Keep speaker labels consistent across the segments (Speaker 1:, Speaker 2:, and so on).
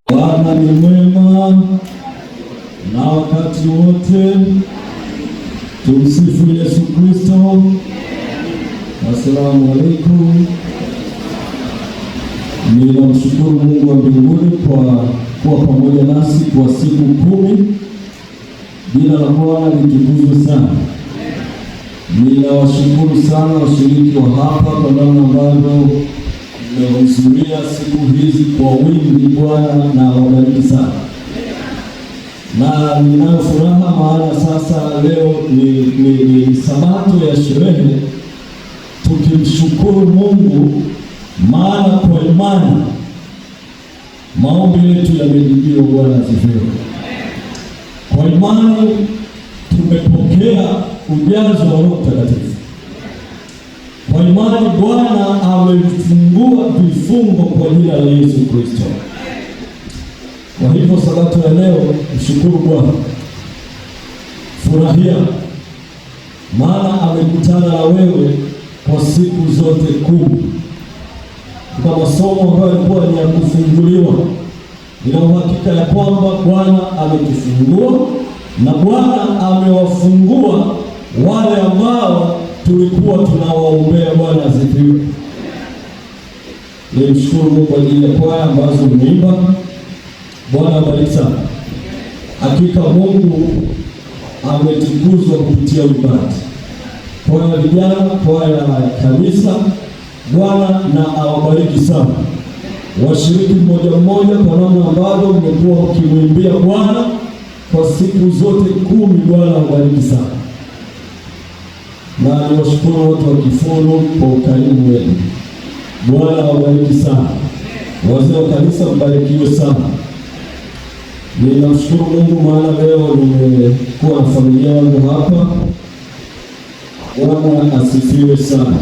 Speaker 1: Bwana ni mwema na wakati wote. Tumsifu Yesu Kristo. Asalamu alaykum. Ninamshukuru Mungu wa mbinguni kwa kuwa pamoja nasi kwa siku 10. Jina la Bwana litukuzwe sana. Ninawashukuru sana washiriki wa hapa kwa namna ambavyo mmehudhuria siku hizi kwa wingi. Bwana na wabariki sana. Na ninayo furaha maana sasa leo ni sabato ya sherehe, tukimshukuru Mungu maana kwa imani maombi yetu yamejibiwa. Bwana asifiwe. Kwa imani tumepokea ujazo wa Roho Mtakatifu. Kwa imani Bwana amefungua vifungo kwa jina la Yesu Kristo. Kwa hivyo sabato ya leo, mshukuru Bwana, furahia, maana amekutana na wewe kwa siku zote 10. Kwa masomo ambayo yalikuwa ni ya kufunguliwa, nina uhakika ya kwamba Bwana ametufungua na Bwana amewafungua wale ambao tulikuwa tunawaombea. Bwana asifiwe. Nimshukuru Mungu kwa ajili ya kwaya ambazo mmeimba. Bwana abariki sana. Hakika Mungu ametukuzwa kupitia uimbaji. Kwaya vijana, kwaya ya kanisa, Bwana na awabariki sana. washiriki mmoja mmoja kwa namna ambavyo mmekuwa mkimwimbia Bwana kwa siku zote 10. Bwana awabariki sana, na niwashukuru wote wa Kifuru kwa ukarimu wenu. Bwana awabariki sana. Wazee wa kanisa mbarikiwe sana. Ninamshukuru Mungu maana leo nimekuwa na familia yangu hapa. Bwana asifiwe sana.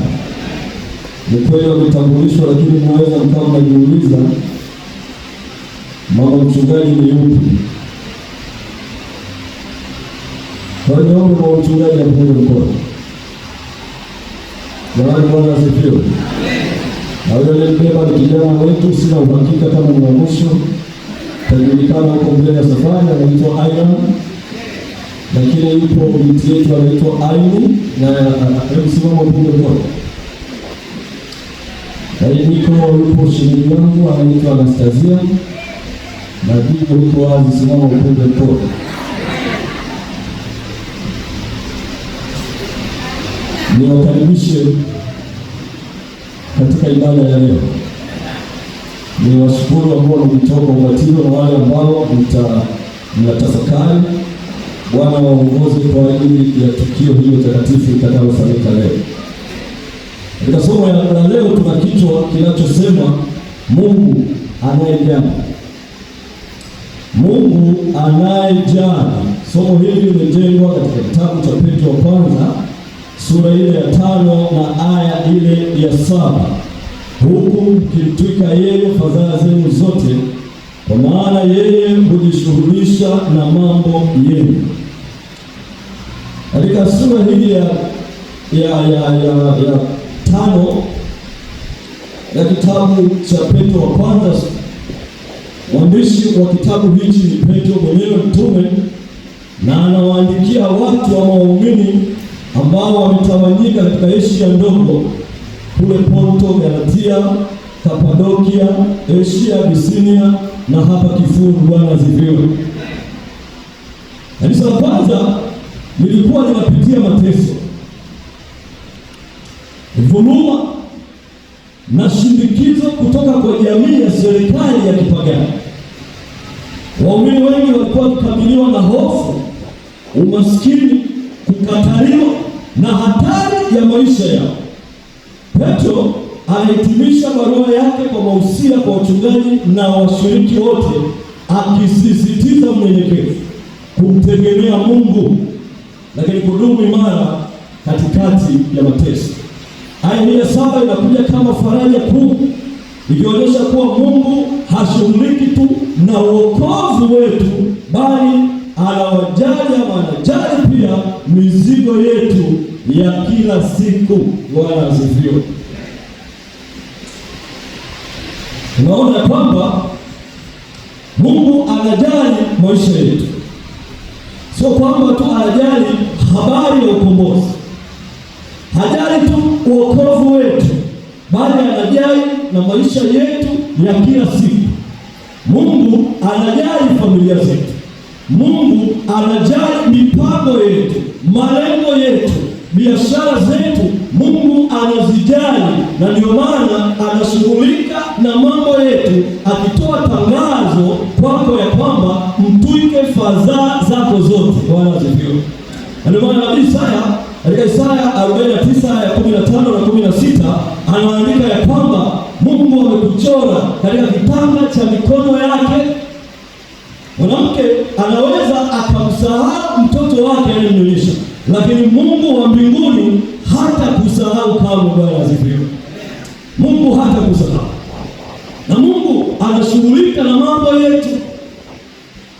Speaker 1: Ni kweli wametambulishwa, lakini mwaweza mkawa mnajiuliza mama mchungaji ni yupi? Kwa hiyo mama mchungaji apunge mkono. Jamani, Bwana asifiwe. Na yule aliyebeba ni kijana wetu, sina uhakika kama ni wa mwisho, tajulikana huko mbele ya safari, anaitwa Iron, lakini yupo binti yetu anaitwa Aini, na amesimama punge mkono. Na niko yupo shemeji yangu anaitwa Anastasia, na bibi yuko wazi, simama punge mkono. Niwakaribishe katika ibada ya leo. Ni washukuru ambao wametoka ubatizo na wale ambao mnatafakari. Bwana waongoze kwa ajili ya tukio hilo takatifu litakalofanyika leo. Katika somo la leo tuna kichwa kinachosema Mungu anayejali. Mungu anayejali. Somo hili limejengwa katika kitabu cha Petro wa kwanza sura ile ya 5 na aya ile ya 7, huku mkimtwika yeye fadhaa zenu zote, kwa maana yeye hujishughulisha na mambo yenu. Katika sura hii ya 5 ya kitabu cha Petro wa kwanza, mwandishi wa kitabu hichi ni Petro mwenyewe mtume, na anawaandikia watu wa waumini ambao wametawanyika katika Asia ndogo, kule Ponto, Galatia, Kapadokia, Asia, Bisinia na hapa Kifuru. Bwana asifiwe. Kanisa la kwanza lilikuwa linapitia mateso, dhuluma na shindikizo kutoka kwa jamii ya serikali ya kipagani. Waumini wengi walikuwa wakikabiliwa na hofu, umaskini, kukataliwa na hatari ya maisha yao. Petro anahitimisha barua yake kwa mahusia kwa wachungaji na washiriki wote, akisisitiza unyenyekevu, kumtegemea Mungu, lakini kudumu imara katikati ya mateso. Aya ya 7 inakuja kama faraja kuu, ikionyesha kuwa Mungu hashughuliki tu na wokovu wetu, bali anawajali ama anajali pia mizigo yetu ya kila siku. Bwana asifiwe. Tunaona kwamba Mungu anajali maisha yetu, sio kwamba tu anajali habari ya ukombozi, hajali tu wokovu wetu, bali anajali na maisha yetu ya kila siku. Mungu anajali familia zetu. Mungu anajali mipango yetu, malengo yetu, biashara zetu. Mungu anazijali, na ndio maana anashughulika na mambo yetu, akitoa tangazo kwako ya kwamba mtwike fadhaa zako zote. Bwana asifiwe. Ndio maana nabii Isaya katika Isaya 49 aya 15 na 16 anaandika ya kwamba Mungu amekuchora katika kitanga cha mikono yake. Mwanamke anaweza akamsahau mtoto wake anayemnyonyesha, lakini Mungu wa mbinguni hata kusahau kamwe. Bwana asifiwe. Mungu hata kusahau, na Mungu anashughulika na mambo yetu.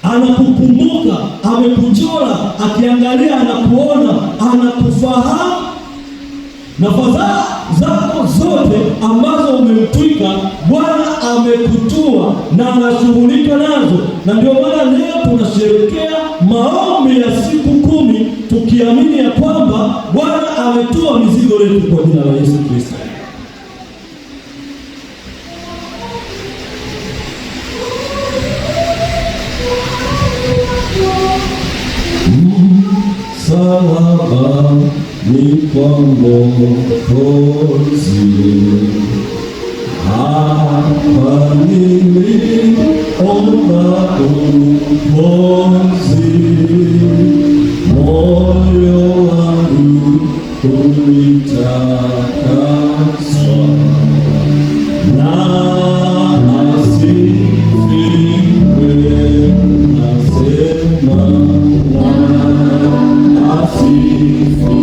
Speaker 1: Anakukumbuka, amekuchora, akiangalia, anakuona, anakufahamu, na fadhaa zako zote ambazo umemtwika Bwana amekutua na anashughulika nazo. Na ndio maana leo tunasherehekea maombi ya siku 10, tukiamini ya kwamba Bwana ametua mizigo yetu kwa jina la Yesu Kristo. Salama ni kwa Mwokozi hapa niliomba ukombozi, moyo wangu ulitakaswa, na asifiwe, nasema na asifiwe.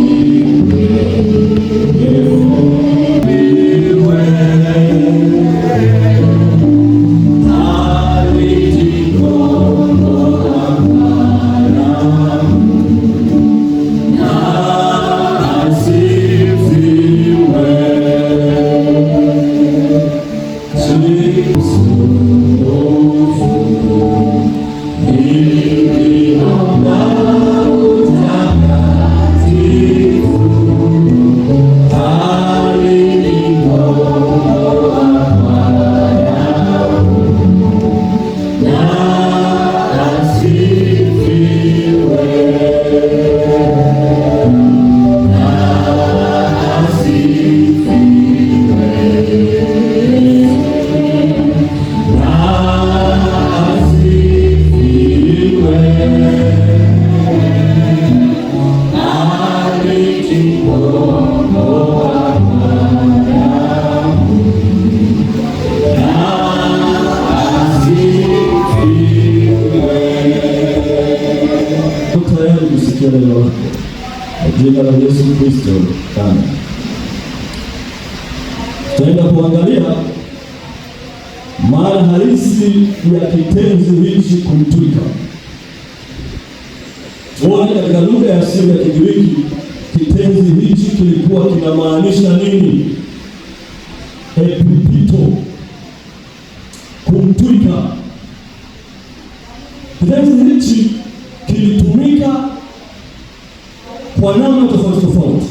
Speaker 1: Jina la Yesu Kristo. Amen. Tutaenda kuangalia maana halisi ya kitenzi hichi kumtwika. Tuone katika lugha ya asili ya Kigiriki kitenzi hichi kilikuwa kinamaanisha nini? Epipito, kumtwika. Kitenzi hichi kilitumika kwa namna tofauti,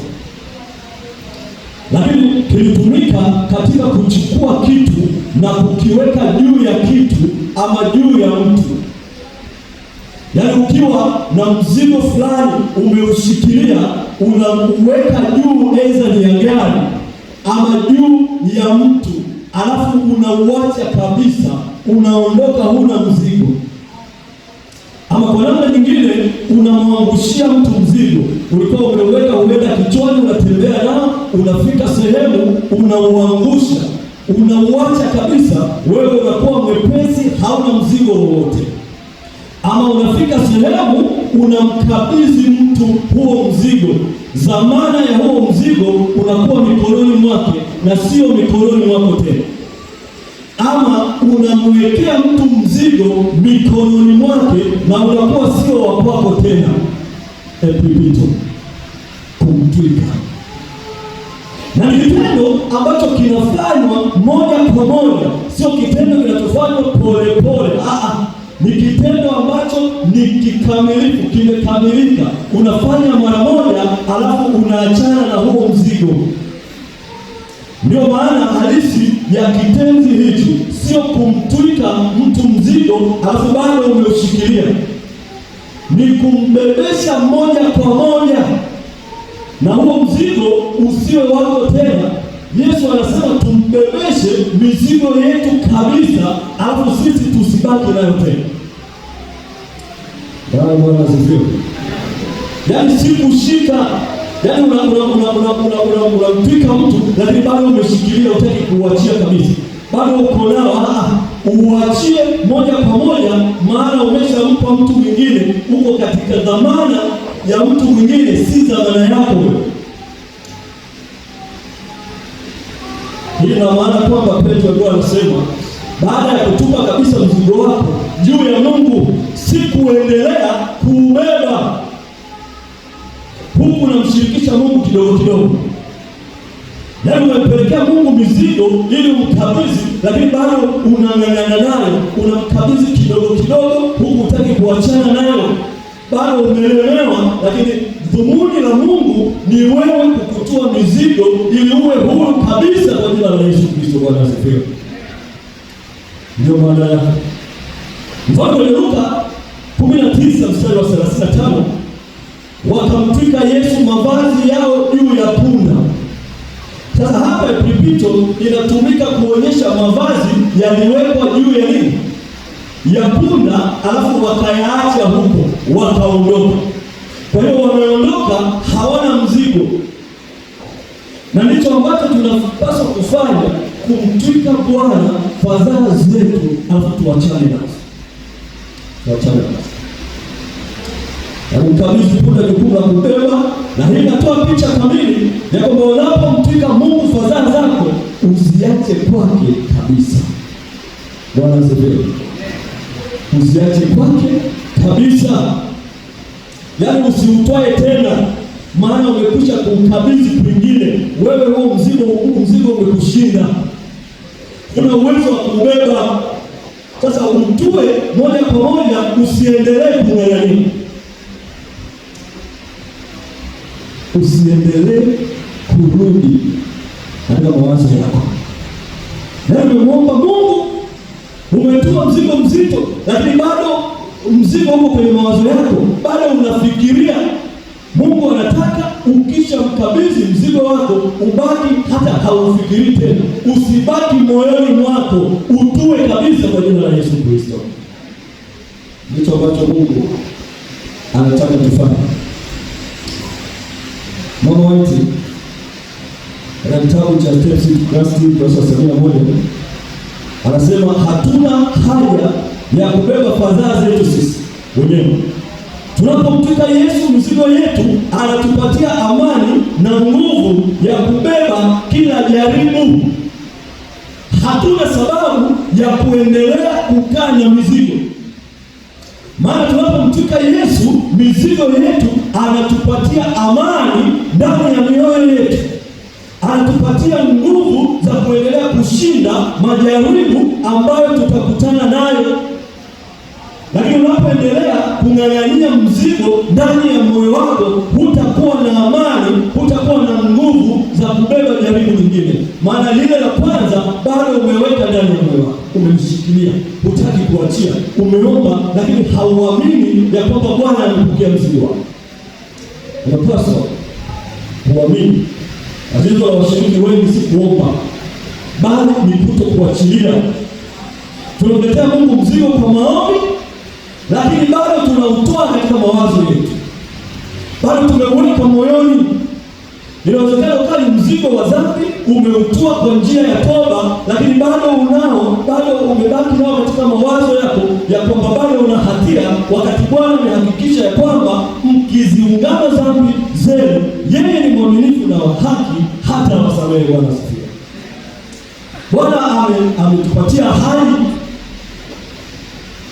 Speaker 1: lakini kilitumika katika kuchukua kitu na kukiweka juu ya kitu ama juu ya mtu. Yaani ukiwa na mzigo fulani umeushikilia, unauweka juu aidha ni ya gari ama juu ya mtu, alafu unauacha kabisa, unaondoka, huna mzigo. Ama kwa namna nyingine unamwangushia mtu mzigo, ulikuwa umeweka uenda kichwani, unatembea nao, unafika sehemu unauangusha, unauacha kabisa, wewe unakuwa mwepesi, hauna mzigo wowote. Ama unafika sehemu unamkabidhi mtu huo mzigo, dhamana ya huo mzigo unakuwa mikononi mwake na sio mikononi mwako tena. Ama unamwekea mtu mzigo mikononi mwake na unakuwa sio wa kwako tena. Epipito, kumtwika. Na ni kitendo ambacho kinafanywa moja kwa moja, sio kitendo kinachofanywa pole pole. Ni kitendo ambacho ni kikamilifu, kimekamilika. Unafanya mara moja, alafu unaachana na huo mzigo. Ndio maana halisi ya kitenzi hichi sio kumtwika mtu mzigo alafu bado umeushikilia, ni kumbebesha moja kwa moja, na huo mzigo usiwe wako tena. Yesu anasema tumbebeshe mizigo yetu kabisa, alafu sisi tusibaki nayo tena. Bwana asifiwe. Yaani si kushika, yaani unamtwika mtu lakini bado umeshikilia, utaki kuuachia kabisa, bado uko nao. Uachie moja kwa moja, maana umeshampa mtu mwingine, uko katika dhamana ya mtu mwingine, si dhamana yako. Hii ina maana kwamba Petro alikuwa anasema baada ya kutupa kabisa mzigo wako juu ya Mungu, si kuendelea kuubeba huku unamshirikisha Mungu kidogo kidogo. Yaani unampelekea Mungu mizigo ili umkabidhi, lakini bado unang'ang'ana nayo, unamkabidhi kidogo kidogo, huku hutaki kuachana nayo, bado umelelewa. Lakini dhumuni la Mungu ni wewe kukutua mizigo ili uwe huru kabisa kwa jina la Yesu Kristo. Bwana asifiwe. Ndio maana mfano wa Luka 19 mstari wa 35, wakamtwika Yesu mavazi yao juu ya punda, Sasa hapa epipito inatumika kuonyesha mavazi yaliwekwa juu ya nini? Ya punda, alafu wakayaacha huko, wakaondoka. Kwa hiyo wameondoka, hawana mzigo. Na ndicho ambacho tunapaswa kufanya, kumtwika Bwana fadhaa zetu, alafu tuachane nazo. Tuachane nazo. Na kumkabidhi punda jukumu la kubeba, na hii inatoa picha kamili ya kwamba unapomtwika Mungu fadhaa zako, usiache kwake kabisa. Bwana asifiwe. Usiache kwake kabisa. Yaani usiutwae tena, maana umekwisha kumkabidhi kwingine. Wewe huo mzigo umekushinda. Una uwezo wa kubeba. Sasa umtue moja kwa moja, usiendelee kung'ang'ania. Usiendelee kurudi katika mawazo yako. Na umemwomba Mungu, umetua mzigo mzito, lakini bado mzigo uko kwenye mawazo yako, bado unafikiria. Mungu anataka ukisha mkabidhi mzigo wako, ubaki hata haufikiri tena. Usibaki moyoni mwako, utue kabisa kwa jina la Yesu Kristo. Ndicho ambacho Mungu anataka tufanye. Mama wetu katika kitabu cha Steps to Christ kurasa 71 anasema hatuna haja ya kubeba fadhaa zetu sisi wenyewe. Tunapomtwika Yesu mzigo yetu, anatupatia amani na nguvu ya kubeba kila jaribu. Hatuna sababu ya kuendelea kukaa na mizigo. Maana tunapomtwika Yesu mizigo yetu, anatupatia amani ndani ya mioyo yetu. Anatupatia nguvu za kuendelea kushinda majaribu ambayo tutakutana nayo. Lakini unapoendelea kung'ang'ania mzigo ndani ya moyo wako, hutakuwa na amani, hutakuwa na nguvu za kubeba jaribu lingine. Maana lile la kwanza bado umeweka ndani ya moyo wako, umemshikilia, hutaki kuachia. Umeomba lakini hauamini ya kwamba Bwana amepokea mzigo wako. Unapaswa kuamini. Tatizo la washiriki wengi si kuomba, bali ni kutokuachilia. Tunamletea Mungu mzigo kwa maombi, lakini bado tunautoa katika mawazo yetu, bado tumeuweka moyoni. Inawezekana ukali mzigo wa dhambi umeutoa kwa njia ya toba, lakini bado umebaki nao katika mawazo yako ya kwamba bado una hatia, wakati Bwana amehakikisha ya kwamba mkiziungama dhambi zenu, yeye ni mwaminifu na wa haki hata wasamehe. Bwana asifiwe. Bwana ametupatia hali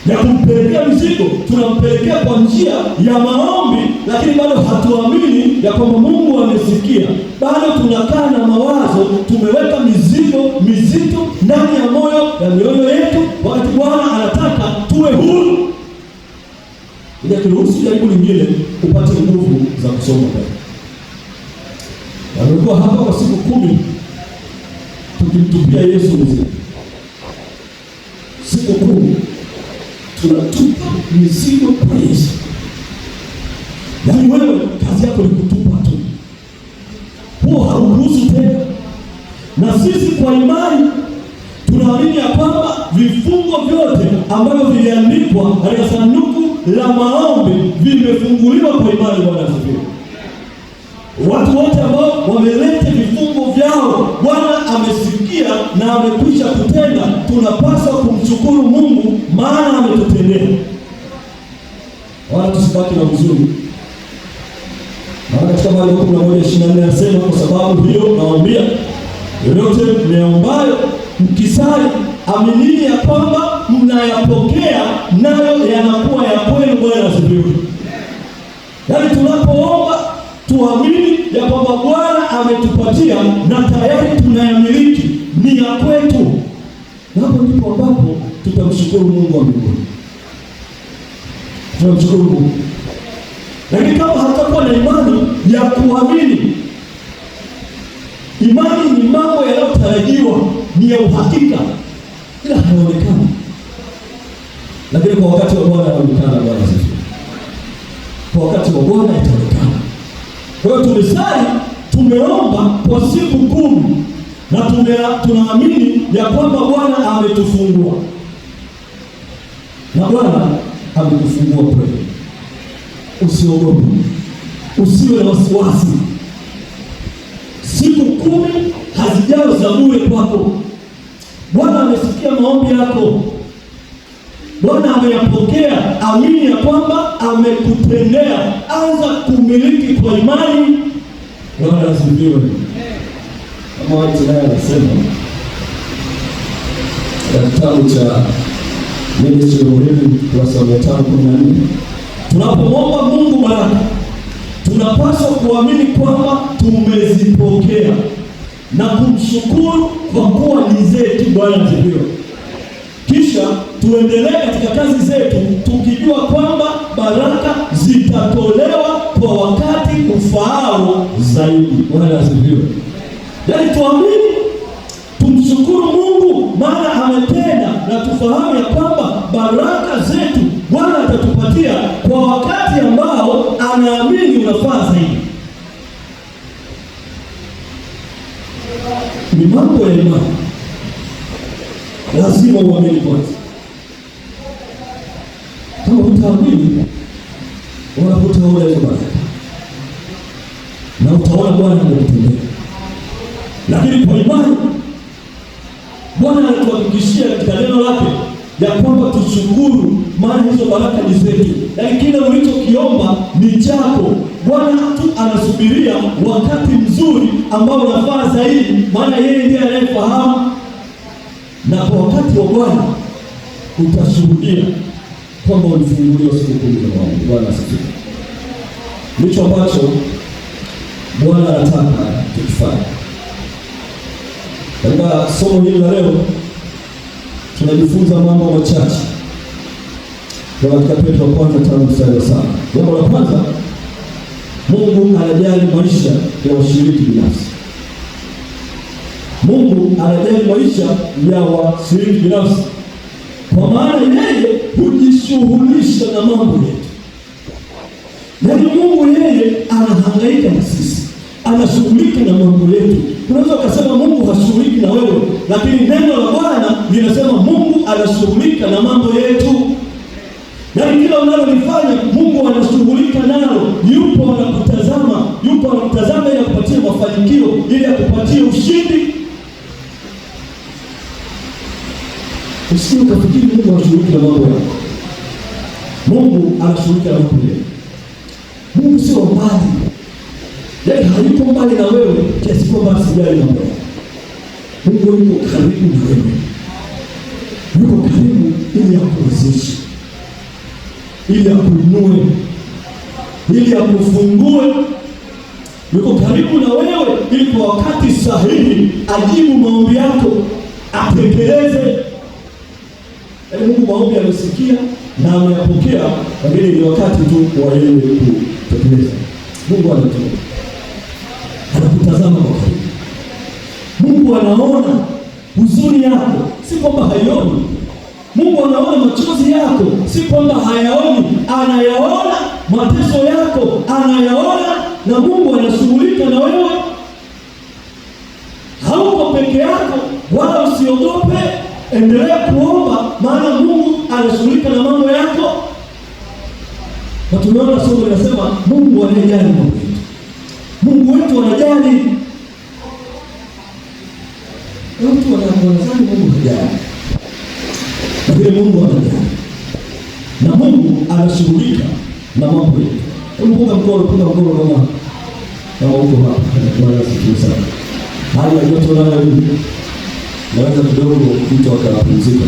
Speaker 1: ya kumpelekea mizigo. Tunampelekea kwa njia ya maombi, lakini bado hatuamini ya kwamba Mungu amesikia. Bado tunakaa na mawazo, tumeweka mizigo mizito ndani ya mioyo yetu, wakati Bwana anataka tuwe huru. Ili akiruhusu jaribu lingine, upate nguvu za kusoma mbele. Amekuwa hapa kwa siku 10 tukimtupia Yesu mzigo. Siku 10 tunatupa mizigo kwa Yesu. Yaani wewe kazi yako ni kutupa tu, huo hauruhusu tena. Na sisi kwa imani tunaamini ya kwamba vifungo vyote ambavyo viliandikwa katika sanduku la maombi vimefunguliwa kwa imani. Bwana asifiwe. Watu wote ambao wameleta vifungo vyao, Bwana amesikia na amekwisha kutenda. Tunapaswa kumshukuru Mungu, maana ametutendea. Wala tusibaki na huzuni. Maana katika Marko 11:24 anasema, kwa sababu hiyo nawaambia, yoyote mnayoombayo mkisali, aminini ya kwamba mnayapokea, nayo yanakuwa ya kwenu. Bwana asifiwe. Yaani tunapoomba tuamini ya kwamba Bwana ametupatia na tayari tunayamiliki, ni ya kwetu. Na hapo ndipo ambapo tutamshukuru Mungu wa mbinguni. Tunamshukuru Mungu. Lakini kama hatakuwa na imani ya kuamini, imani ni mambo yanayotarajiwa, ni ya uhakika, ila hayaonekani. Lakini kwa wakati wa Bwana yanaonekana. Bwana asifiwe. Kwa wakati wa Bwana itaonekana. Kwa hiyo tumesali tumeomba kwa siku 10 na tunaamini ya kwamba Bwana ametufungua. Na Bwana amekufungua kweli. Usiogope. Usiwe na wasiwasi. Siku 10 hazijawa za bure kwako. Bwana amesikia maombi yako. Bwana ameyapokea. Amini ya kwamba amekutendea. Anza kumiliki kwa imani. Bwana asifiwe. Kama watu naye anasema kitabu cha Ministry of Healing kurasa 514, tunapomwomba Mungu baraka tunapaswa kuamini kwamba tumezipokea na kumshukuru kwa kuwa ni zetu. Bwana asifiwe. Kisha tuendelee katika kazi zetu tukijua kwamba baraka zitatolewa kwa wakati ufaao zaidi. Bwana asifiwe. Yaani tuamini, tumshukuru Mungu maana ametenda, na tufahamu ya kwamba baraka zetu Bwana atatupatia kwa wakati ambao anaamini unafaa zaidi. Ni mambo ya imani. Lazima uamini kwanza. Kama utaamini, utaona hizo baraka na utaona Bwana anakutendea. Lakini kwa imani Bwana anatuhakikishia katika neno lake ya kwamba tushukuru maana hizo baraka ni zetu. Yaani kile ulichokiomba ni chako. Bwana tu anasubiria wakati mzuri ambao unafaa zaidi, maana yeye ndiye anayefahamu. Na kwa wakati wa Bwana utashuhudia kwamba ulifunguliwa siku 10 za maombi. Bwana asifiwe. Ndicho ambacho Bwana anataka tukifanye. Katika somo hili la leo tunajifunza mambo machache. Katika Petro 1:5-7. Jambo la kwanza, Mungu anajali maisha ya washiriki binafsi. Mungu anajali maisha ya washiriki binafsi, kwa maana yeye hujishughulisha na mambo yetu. Yaani Mungu yeye anahangaika na sisi, anashughulika na mambo yetu. Unaweza kusema Mungu hashughuliki na wewe, lakini neno la Bwana linasema Mungu anashughulika na mambo yetu. Yaani kila unalolifanya Mungu anashughulika nalo. Yupo anakutazama ili akupatie mafanikio, ili akupatie ushindi. Usije ukafikiri Mungu anashughulika na mambo yako. Mungu anashughulika na mambo yako. Mungu sio mbali. Yaani hayuko mbali na wewe kiasi kwamba asijali mambo yako. Mungu yuko karibu na wewe. Yuko karibu ili akuwezeshe, ili akuinue, ili akufungue. Yuko karibu na wewe ili kwa wakati sahihi ajibu maombi yako, atekeleze. Yaani Mungu maombi amesikia na ameyapokea, lakini ni wakati tu wa yeye kutekeleza. Mungu anakutazama kwa karibu. Mungu anaona huzuni yako, si kwamba haioni. Mungu anaona machozi yako, si kwamba hayaoni. Anayaona mateso yako, anayaona, na Mungu anashughulika na wewe. Hauko peke yako, wala usiogope. Endelea kuomba, maana Mungu anashughulika na mambo yako. Na tumeona somo linasema Mungu anajali mambo yetu. Mungu wetu anajali. Watu wanadhani Mungu hajali, lakini Mungu anajali. Na Mungu anashughulika na mambo yetu. Punga mkono kama huko hapa. Bwana asifiwe sana. Hali ya joto nayo naweza kidogo mtu akapumzika.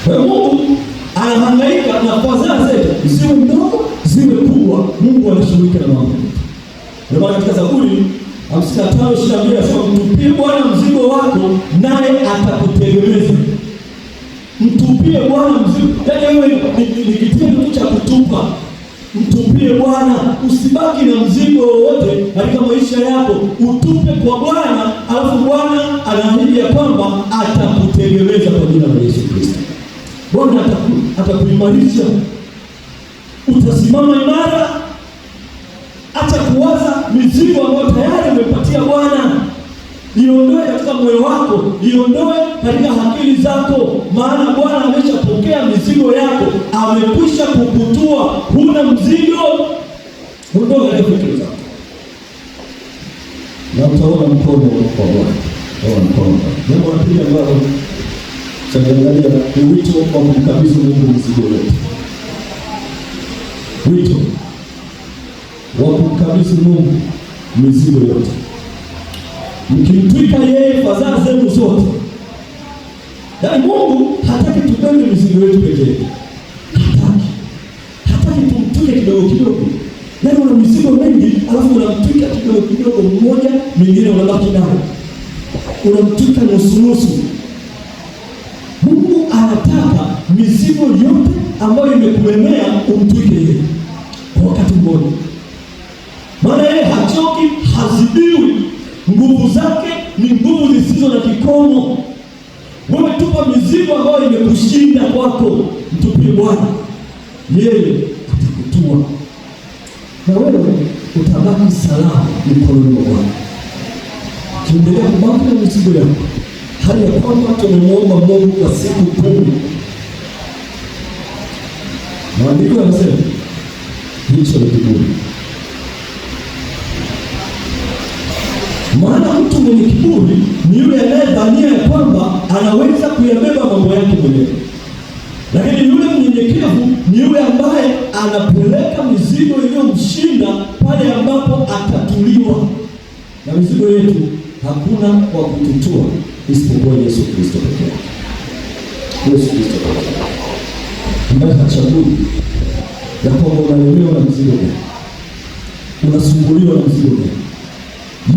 Speaker 1: Kwa Mungu anahangaika na fadhaa zetu, ziwe ndogo ziwe kubwa. Mungu anashughulika na mambo. Ndio maana katika Zaburi 55:22 anasema mtupie Bwana mzigo wako naye atakutegemeza. Mtupie Bwana mzigo. Yaani wewe ni kitendo tu cha kutupa. Mtupie Bwana, usibaki na mzigo wowote katika maisha yako. Utupe kwa Bwana, alafu Bwana anaahidi ya kwamba atakutegemeza kwa jina la Yesu Kristo. Bwana atakuimarisha. Utasimama imara. Acha kuwaza mizigo ambayo tayari umepatia Bwana. Iondoe katika moyo wako, iondoe katika akili zako, maana Bwana ameshapokea mizigo yako, amekwisha kukutua. Huna mzigo, ondoa katika fikra zako, na utaona mkono wa Bwana. Jambo la pili ambalo tutaangalia ni wito wa kumkabidhi Mungu mizigo yote. Wito wa kumkabidhi Mungu mizigo yote. Mkimtwika yeye fadhaa zenu zote. Yaani Mungu hataki tubebe mizigo yetu peke yetu. Hataki tumtwike kidogo kidogo. Yaani una mizigo mingi, alafu unamtwika kidogo kidogo mmoja, mwingine unabaki nayo. Unamtwika nusu nusu. Mungu anataka mizigo yote ambayo imekulemea umtwike yeye kwa wakati mmoja. Maana yeye hachoki, hazidiwi. Nguvu zake ni nguvu zisizo na kikomo. Wewe tupa mizigo ambayo imekushinda kwako, mtupie Bwana, yeye atakutua, na wewe utabaki salama mikononi mwa Bwana. Tuendelea kubaki na mizigo yako, hali ya kwamba tumemwomba Mungu kwa siku 10. Maandiko yanasema hicho ni kiburi. Maana mtu mwenye kiburi ni yule anayedhania ya kwamba anaweza kuyabeba mambo yake mwenyewe. Lakini yule mnyenyekevu ni yule ambaye anapeleka mizigo iliyomshinda pale ambapo atatuliwa. Na mizigo yetu hakuna wa kututua isipokuwa Yesu Kristo pekee yake. Yesu Kristo pekee yake. Ambaye hachagui ya kwamba unalemewa na mzigo gani, unasumbuliwa na mzigo gani.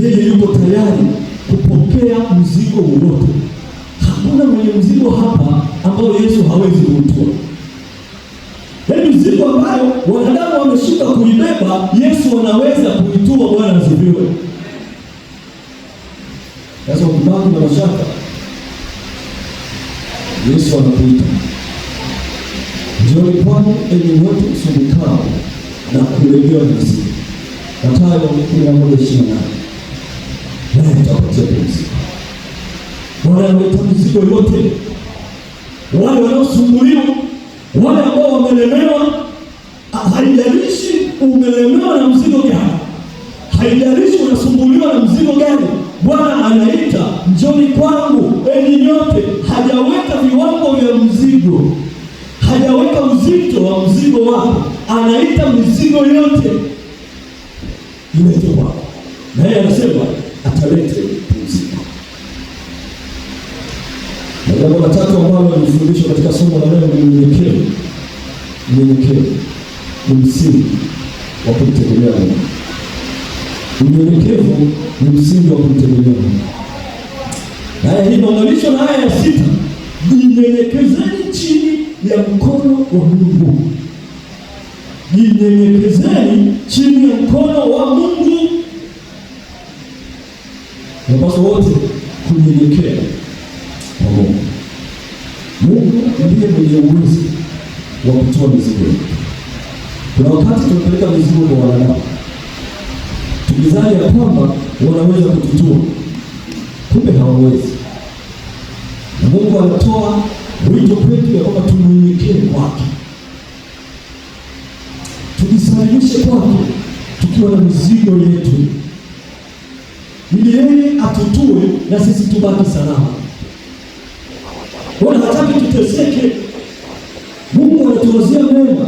Speaker 1: Yeye yuko tayari kupokea mzigo wote. Hakuna mwenye mzigo hapa ambao Yesu hawezi kuutoa. Yaani mzigo ambayo wanadamu wameshindwa kuibeba, Yesu anaweza kuitoa. Bwana asifiwe. Sasa ukibaki na mashaka, Yesu anakuita, njooni kwangu enyi wote msumbukao na kulemewa na mizigo. Mathayo 11:28. Naye atakupatia pumziko. Wale wanaoita mizigo yote, wale wanaosumbuliwa, wale ambao wamelemewa, haijalishi umelemewa na mzigo gani, haijalishi unasumbuliwa na mzigo gani, Bwana anaita njooni kwangu enyi nyote. Hajaweka viwango vya mzigo, hajaweka uzito wa mzigo wako, anaita mizigo yote ilete kwako, na yeye anasema atalete pumziko. Na jambo la tatu ambalo nilifundishwa katika somo la leo ni unyenyekevu. Unyenyekevu ni msingi wa kumtegemea Mungu. Unyenyekevu ni msingi wa kumtegemea Mungu. Haya hii inaunganishwa na aya ya 6. Jinyenyekezeni chini ya mkono wa Mungu. Jinyenyekezeni chini ya mkono wa Mungu. Tunapaswa wote kunyenyekea kwa Mungu. Mungu ndiye mwenye uwezo wa kutoa mizigo. Kuna wakati tunapeleka mizigo kwa wanadamu, tukidhani ya kwamba wanaweza kututua, kumbe hawawezi. Na Mungu anatoa wito kwetu ya kwamba tunyenyekee kwake, tujisalimishe kwake tukiwa na mizigo yetu, ili yeye atutue na sisi tubaki salama. Wala hataki tuteseke. Mungu anatuwazia mema,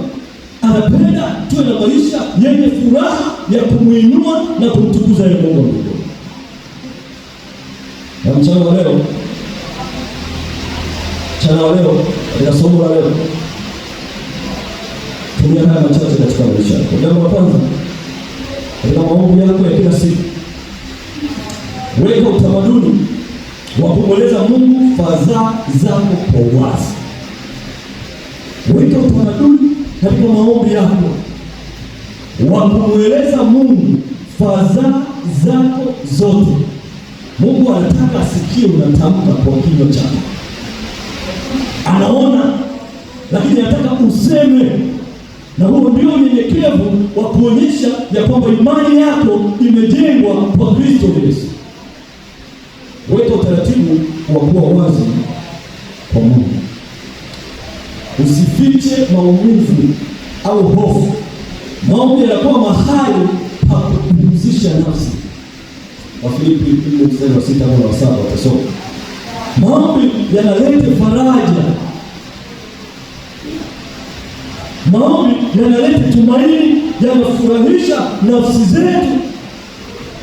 Speaker 1: anapenda tuwe na maisha yenye furaha ya kumuinua na kumtukuza yeye Mungu. Na mchana wa leo, katika somo la leo, tumia haya machache katika maisha yako. Jambo la kwanza, katika maombi yako ya kila siku, weka utamaduni wa kumweleza Mungu fadhaa zako kwa wazi. Weka utamaduni katika maombi yako wa kumweleza Mungu fadhaa zako zote. Mungu anataka asikie unatamka kwa kinywa chako. Anaona, lakini anataka useme, na huo ndio unyenyekevu. unyenyekevu wa kuonyesha ya kwamba imani yako imejengwa kwa Kristo Yesu. Weka utaratibu wa kuwa wazi kwa Mungu. Usifiche maumivu au hofu. Maombi yanakuwa mahali pa kupumzisha nafsi. Wafilipi 4:6-7 watasoma. Maombi yanaleta faraja. Maombi yanaleta tumaini, yanafurahisha nafsi zetu.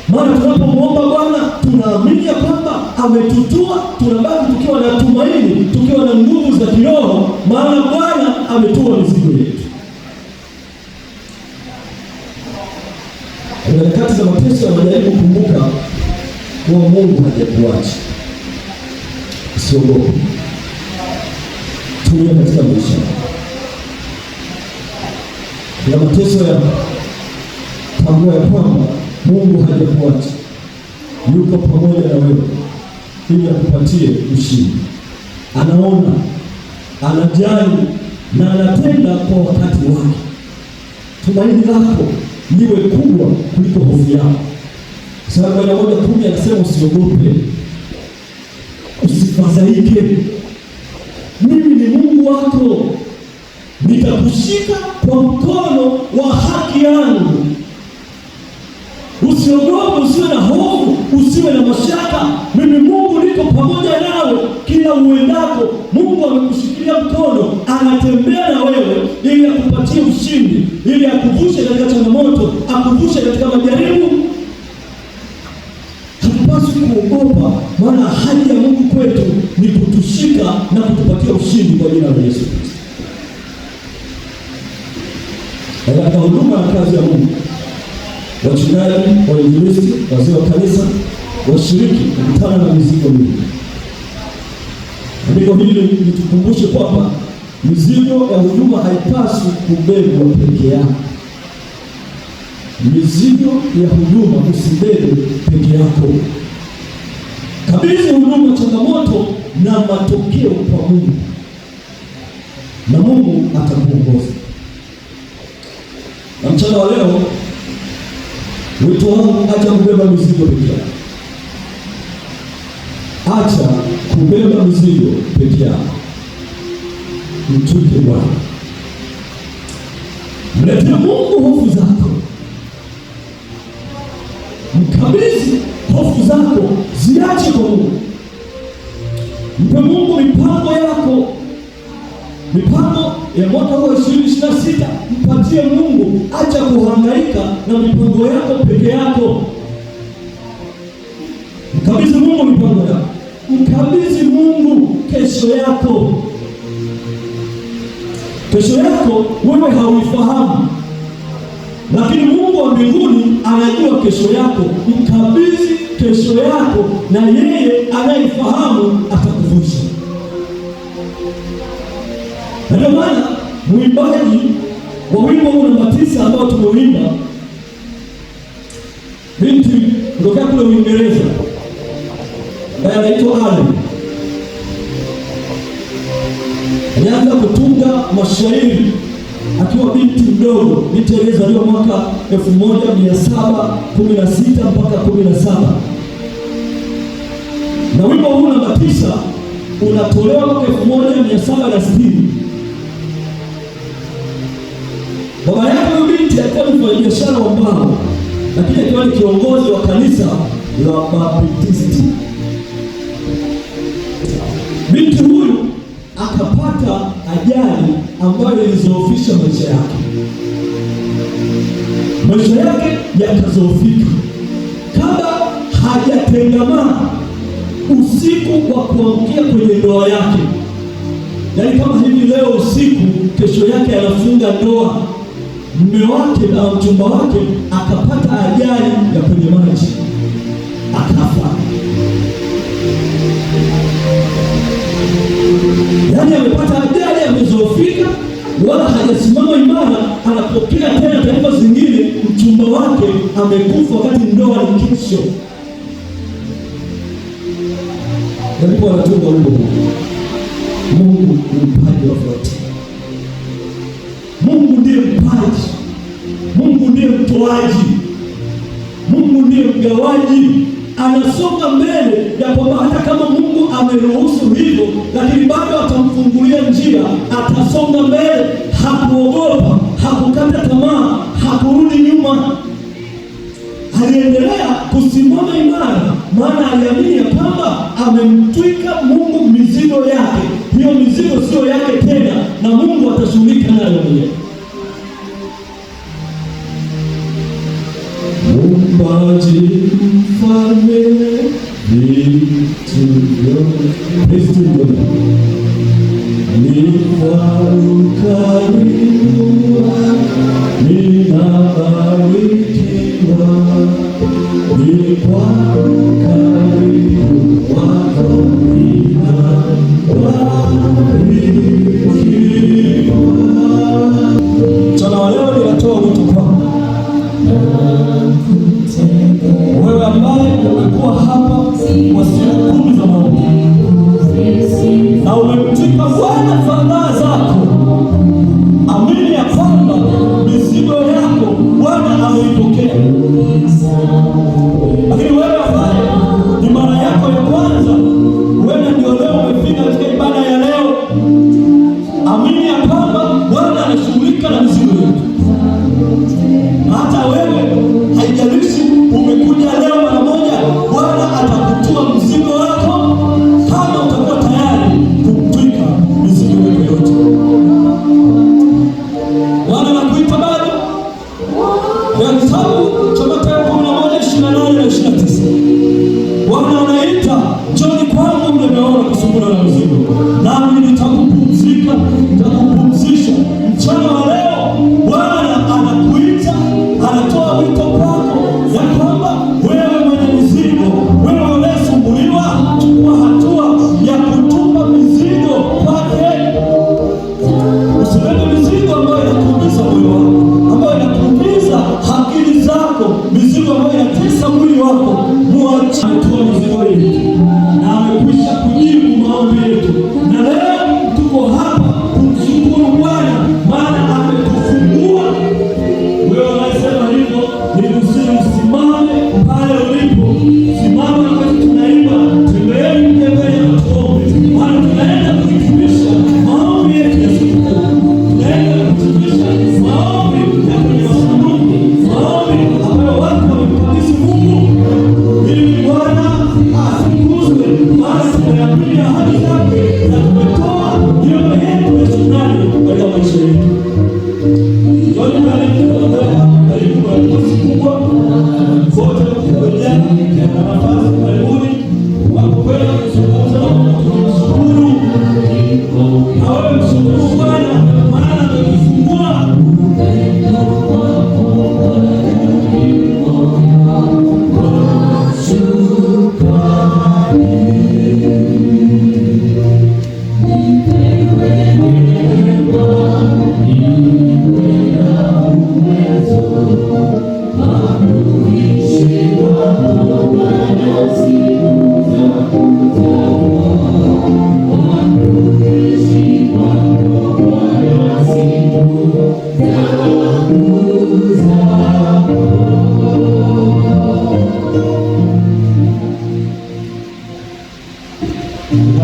Speaker 1: Maana tunapomwomba Bwana tunaamini ya kwamba ametutua, tunabaki tukiwa na tumaini, tukiwa na nguvu za kiroho, maana Bwana ametua mizigo yetu. Kwa nyakati za mateso ya majaribu, kumbuka kuwa Mungu hajakuacha. Usiogope. Tulia katika maisha. Na mateso ya tambua ya kwamba Mungu hajakuacha. Yuko pamoja na wewe ili akupatie ushindi. Anaona, anajali na anatenda kwa wakati wake. Tumaini lako liwe kubwa kuliko hofu yako. Sababu ya 1:10 anasema usiogope, usifadhaike. Mimi ni Mungu wako, nitakushika kwa mkono wa haki yangu. Usiogope, usiwe na hofu, usiwe na mashaka. Mimi Mungu niko pamoja nawe kila uendako. Mungu amekushikilia mkono, anatembea na wewe ili akupatie ushindi, ili akuvushe katika changamoto, akuvushe katika majaribu. Hatupaswi kuogopa, maana ahadi ya Mungu kwetu ni kutushika na kutupatia ushindi kwa jina la Yesu Kristo. Katika huduma na kazi ya Mungu, wachungaji, wainjilisti, wazee wa kanisa, washiriki kukutana na mizigo mingi. Andiko hili litukumbushe kwamba mizigo ya huduma haipaswi kubebwa peke yako. Mizigo ya huduma usibebe peke yako. Kabidhi huduma, changamoto na matokeo kwa Mungu, na Mungu atakuongoza. Na mchana wa leo wito wangu, acha kubeba mizigo peke yako. Acha kubeba mizigo peke yako. Mtuke Bwana. Mlete Mungu hofu zako. Mkabidhi hofu zako, ziache kwa Mungu. Mpe Mungu mipango yako. Mipango ya mwaka huu 2026 mpatie Mungu. Acha kuhangaika na mipango yako peke yako. Mkabidhi Mungu mipango yako. Mkabidhi Mungu kesho yako. Kesho yako wewe hauifahamu, lakini Mungu wa mbinguni anajua kesho yako. Mkabidhi kesho yako, na yeye anayefahamu atakuvusha. Ndio maana mwimbaji wa wimbo huu namba 9 ambao tumeuimba, binti kutoka kule Uingereza ambaye anaitwa Ali, alianza kutunga mashairi akiwa binti mdogo. Binti aliyezaliwa mwaka 1716 mpaka 17, na wimbo huu namba 9 unatolewa mwaka 1760. Baba yake binti alikuwa mfanyabiashara wa mbao, lakini alikuwa ni kiongozi wa kanisa la Baptisti. Binti huyu akapata ajali ambayo ilizoofisha maisha yake. Maisha yake yakazoofika kabla hajatengamana usiku wa kuamkia kwenye ndoa yake. Yaani kama hivi leo usiku, kesho yake anafunga ndoa, mume wake na mchumba wake akapata ajali ya kwenye maji, akafa. Yaani amepata ajali, amezoofika, wala hajasimama imara. Anapokea tena taarifa zingine, mchumba wake amekufa wakati ndoa ni kesho. Ndipo anatunga wimbo huu. Mungu ni mpaji wa vyote. Mungu ndiye mpaji. mgawaji. Mungu ndiye mgawaji. Anasonga mbele ya kwamba hata kama Mungu ameruhusu hivyo, lakini bado atamfungulia njia. Atasonga mbele, hakuogopa, hakukata tamaa, hakurudi nyuma. Aliendelea kusimama imara, maana aliamini kwamba amemtwika Mungu mizigo yake. Hiyo mizigo sio yake tena, na Mungu atashughulika nayo mwenyewe. Muumbaji, mfalme, vitu vyote ni kwa ukarimu wako ninabarikiwa, ni kwa ukarimu wako ninabarikiwa. Mchana wa leo ninatoa wito kwako wewe ambaye umekuwa hapa kwa siku 10 za maombi na umemtwika Bwana fadhaa zako. Amini ya kwamba mizigo yako Bwana ameipokea. Lakini wewe ambaye ni mara yako ya kwanza, wewe ndio leo umefika katika ibada ya leo, amini ya kwamba Bwana anashughulika na mizigo yako. Hata wewe haijalishi umekuja leo mara moja, Bwana atakutua mzigo wako kama utakuwa tayari kumtwika mizigo yako yote. Bwana anakuita bado. Kwa kitabu cha Mathayo 11:28 na 29. Bwana anaita, njoni kwangu mlemeona kusumbuliwa na mizigo, nami nitakupumzisha. Mchana wa leo Bwana anakuita, anatoa wito kwako ya kwamba wewe mwenye mizigo, wewe unayesumbuliwa, chukua hatua ya kutupa mizigo kwake. Usibebe mizigo ambayo inakuumiza moyo wako, ambayo inakuumiza akili zako, mizigo ambayo inatesa mwili wako. Muache. Ametoa mizigo yetu na amekwisha kujibu maombi yetu, na leo tuko hapa kumshukuru Bwana maana ametufungua. Wewe unasema hivyo, usimame pale ulipo. Simama wakati tunaimba, tembeeni mbele ya tuombe, maana tunaenda kuhitimisha maombi yetu ya siku. Tunaenda kuhitimisha maombi ya kwenye masanduku, maombi ambayo watu wamemkabidhi Mungu ili Bwana asikuzwe, maana tumeamini ahadi zake na tumetoa mioyo yetu ya shukrani katika maisha yetu.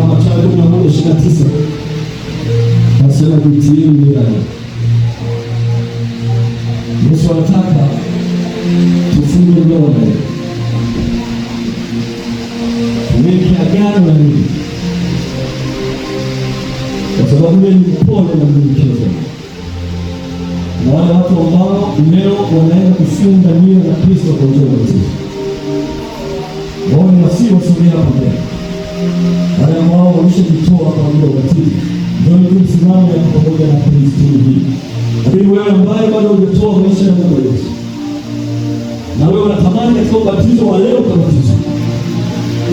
Speaker 1: Mathayo 11:29 nasema kutieni miradi. Yesu anataka tufunge ndoa, tuweke agano na Mungu, kwa sababu yeye ni mpole na mnyenyekevu. Na wale watu ambao leo wanaenda kufunga nia na Kristo kwa njia ya ubatizo, wao ni wasogea hapo mbele. Wale ambao wameshajitoa kwa njia ya ubatizo, ndio tusimame pamoja na Kristo hii. Lakini wewe ambaye bado hujatoa maisha ya Mungu Yesu, na wewe unatamani katika ubatizo wa leo kubatizwa,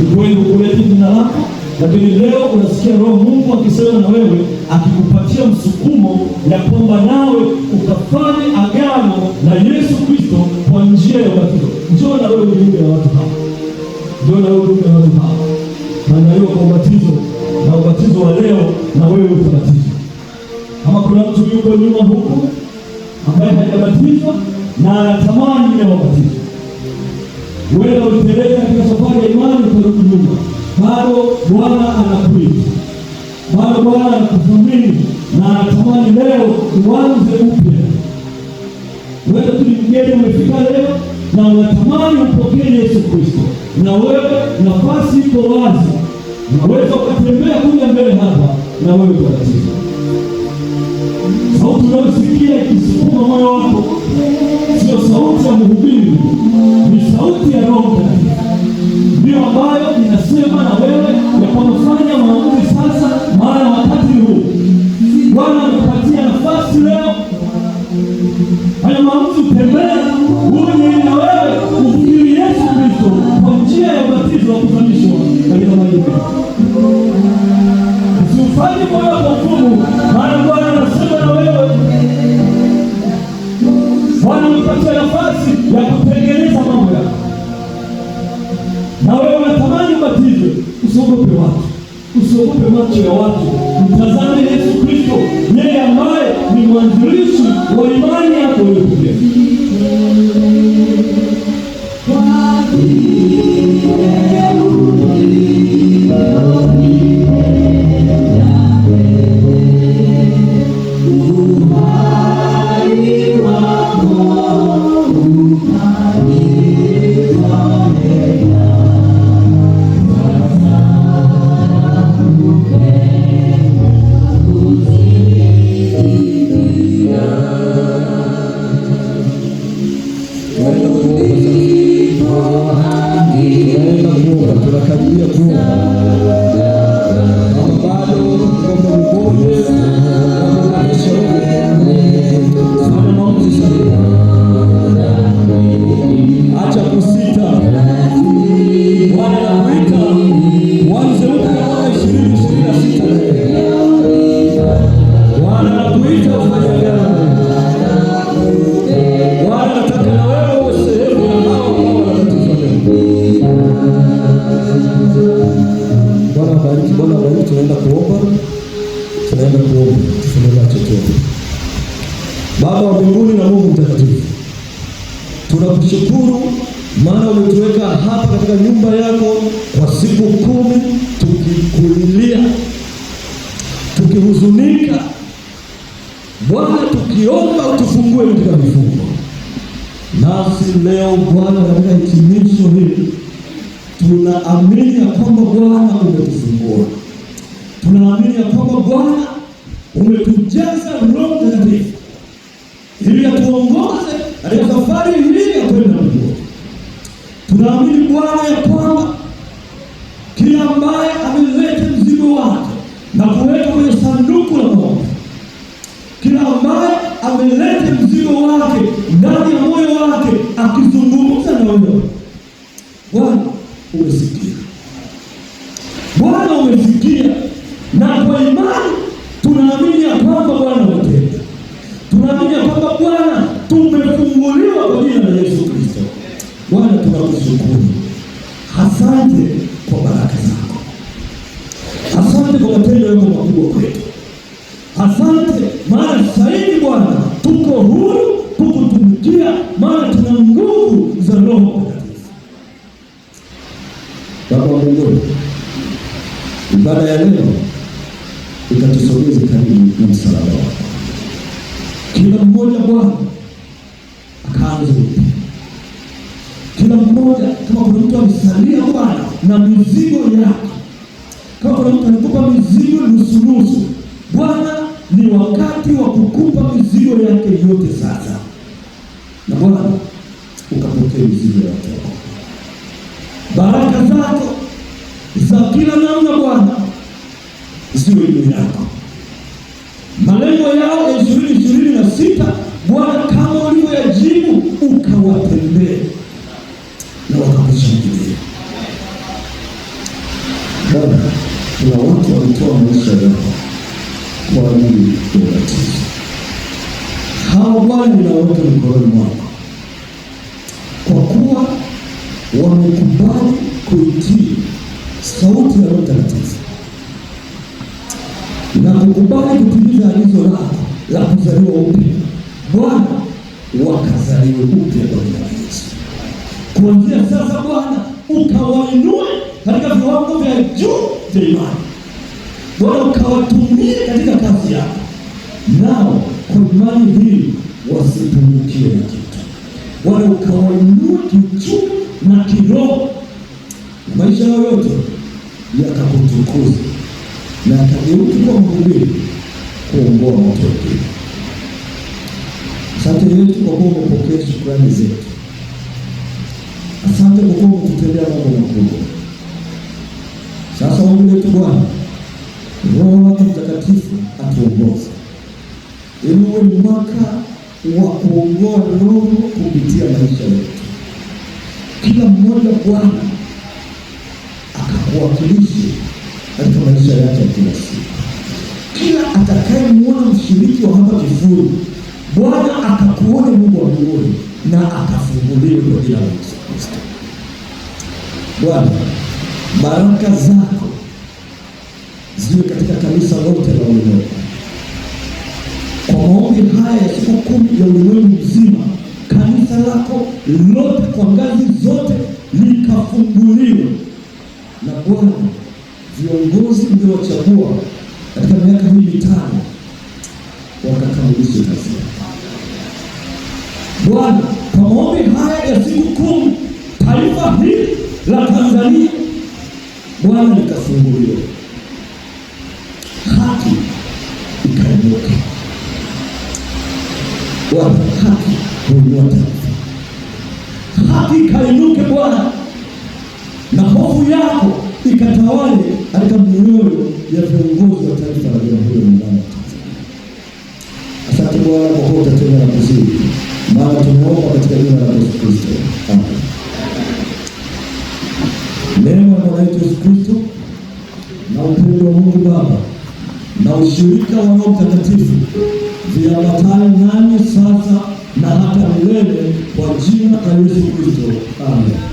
Speaker 1: ukweli ukulete jina lako, lakini leo unasikia Roho Mungu akisema na wewe, akikupatia msukumo ya kwamba nawe ukafanye agano na Yesu Kristo kwa njia ya ubatizo. Njoo na wewe ujiunge na watu hao. Njoo na wewe ujiunge na watu hao. Maana hiyo kwa ubatizo, na ubatizo wa leo na wewe utabatizwa. Kama kuna mtu yuko nyuma huko ambaye hajabatizwa, na anatamani leo wabatizo. Wewe ulipeleka katika safari ya imani ukarudi nyuma, bado Bwana anakuita, bado Bwana anakuthamini na anatamani leo uanze upya. Wewe tu ni mgeni, umefika leo na unatamani upokee Yesu Kristo, na wewe nafasi iko wazi, unaweza ukatembea kuja mbele hapa na wewe kubatizwa. Sauti unayosikia ikisukuma moyo wako sio sauti ya mhubiri, ni sauti ya Roho Mtakatifu, ndio ambayo inasema na wewe ya kwamba fanya maamuzi sasa, maana wakati huu Bwana amekupatia nafasi leo. Fanya maamuzi, utembee uje na wewe ukiri Yesu Kristo kwa njia ya ubatizo wa kuzamishwa katika maji. Usifanye moyo wako mgumu, maana Bwana anasema na wewe. Bwana amekupatia nafasi ya kutengeneza mambo yako, na wewe unatamani ubatizwe. Usiogope watu, usiogope macho ya watu. Mtazame Yesu Kristo, yeye ambaye ni mwanzilishi wa imani yako uliyopokea. Baba wa mbinguni na Mungu mtakatifu, tunakushukuru maana umetuweka hapa katika nyumba yako kwa siku 10, tukikulilia, tukihuzunika Bwana, tukiomba utufungue katika vifungo. Nasi leo Bwana, katika hitimisho hili tunaamini ya kwamba Bwana umetufungua, tunaamini ya kwamba Bwana umetujaza Roho Mtakatifu ili atuongoze katika safari hii ya kwenda mbinguni. Tunaamini Bwana ya kwamba kila ambaye ameleta mzigo wake na kuweka kwenye sanduku la maombi, kila ambaye ameleta mzigo wake ndani ya moyo wake akizungumza na wewe, Bwana umesikia, Bwana umesikia, na kwa imani tunaamini ya kwamba Bwana umetenda. Tunaamini ya kwamba Bwana tumefunguliwa kwa jina la Yesu Kristo. Bwana tunakushukuru. Asante kwa baraka zako. Asante kwa matendo yako makubwa kwetu. Asante maana sasa hivi Bwana tuko huru kukutumikia, maana tuna nguvu za Roho Mtakatifu. Baba wa mbinguni, ibada ya leo ikatusogeza karibu na msalaba wako. Kila mmoja Bwana akaanza upya. Kila mmoja, kama kuna mtu alisalia Bwana na mizigo yake, kama kuna mtu alikupa mizigo nusu, Bwana ni wakati wa kukupa mizigo yake yote sasa. Na Bwana ukapokea mizigo yake. Baraka zako za kila namna Bwana ziwe juu yako. Malengo yao 2026 Bwana, kama ulivyoyajibu ukawatendee na wakakushangilia. Bwana, kuna watu walitoa maisha yao kwa ajili ya ubatizo. Hao Bwana ninaweka mikononi mwako, kwa kuwa wamekubali kuitii sauti ya Roho Mtakatifu na kukubali kutimiza agizo lako la kuzaliwa upya. Bwana wakazaliwa. wazaliwe upya kwa jina la Yesu. Kuanzia sasa Bwana ukawainue katika viwango vya juu vya imani. Bwana ukawatumie katika kazi yako, nao kwa imani hii wasipungukiwe na kitu. Bwana ukawainue kiuchumi na kiroho, na maisha yao yote yakakutukuza na yakageuka kwa mhubiri kuongoa watu wengine. Asante Yesu kwa kuwa umepokea shukrani zetu. Asante kwa kuwa umetutendea mambo makubwa. Sasa ombi letu Bwana, Roho wako Mtakatifu atuongoze ili uwe mwaka wa kuongoa roho kupitia maisha yetu. Kila mmoja Bwana akakuwakilishe katika maisha yake ya kila siku. Kila atakayemwona mshiriki wa hapa Kifuru, Bwana akakuone Mungu wa mbinguni na akafunguliwe kwa jina la Yesu Kristo. Bwana, baraka zako ziwe katika kanisa lote la ulimwengu. Kwa maombi haya ya siku 10 ya ulimwengu mzima, kanisa lako lote kwa ngazi zote likafunguliwe, na Bwana viongozi mliowachagua katika miaka hii mitano wakakamilishe kazi yako. Bwana, kwa maombi haya ya siku 10, taifa hili la Tanzania Bwana likafunguliwe, haki ikainuke. Bwana, haki huinua taifa, haki ikainuke Bwana, na hofu yako ikatawale katika mioyo ya viongozi wa taifa la Jamhuri ya Muungano wa Tanzania. Asante Bwana kwa kuwa utatenda na kuzidi, maana tumeomba katika jina la Yesu Kristo. Amen. Neema ya Bwana Yesu Kristo na upendo wa Mungu Baba na ushirika wa Roho Mtakatifu viambatane nani sasa na hata milele, kwa jina la Yesu Kristo. Amen.